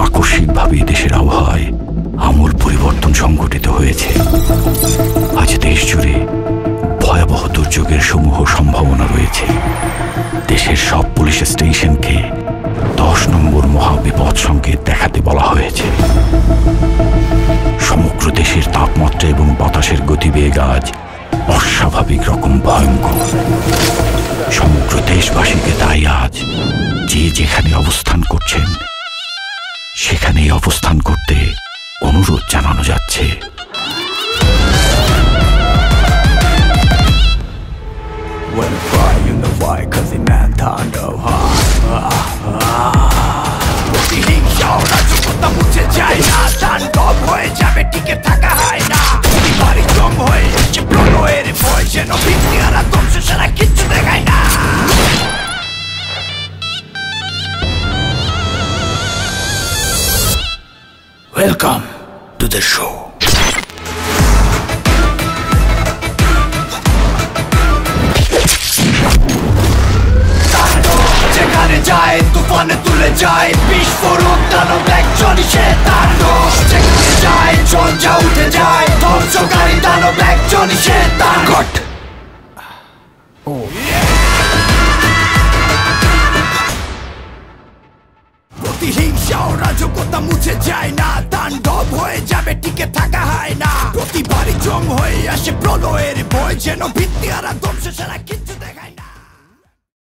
আকস্মিকভাবে দেশের আবহাওয়ায় আমূল পরিবর্তন সংঘটিত হয়েছে। আজ দেশ জুড়ে ভয়াবহ দুর্যোগের সমূহ সম্ভাবনা রয়েছে। দেশের সব পুলিশ স্টেশনকে 10 নম্বর মহাবিপদ সংকেত দেখাতে বলা হয়েছে। সমগ্র দেশের তাপমাত্রা এবং বাতাসের গতিবেগ আজ অস্বাভাবিক রকম ভয়ঙ্কর। সমগ্র দেশবাসীকে তাই আজ যে যেখানে অবস্থান করছেন সেখানেই অবস্থান করতে অনুরোধ জানানো যাচ্ছে। Welcome to the show. যেখানে যায় তুফানে তুলে যায় বিস্ফোরক দানব এক জনি শয়তান। যেখানে যায় ঝঞ্ঝা উঠে যায় ধ্বংসকারী দানব এক জনি শয়তান। গট প্রতিহিংসা ও রাজকতা মুছে যায় না, তাণ্ডব হয়ে যাবে টিকে থাকা হয় না। প্রতিবারই জং হয়ে আসে প্রলয়ের ভয়, যেন ভিত্তি হারা ধ্বংস সারা।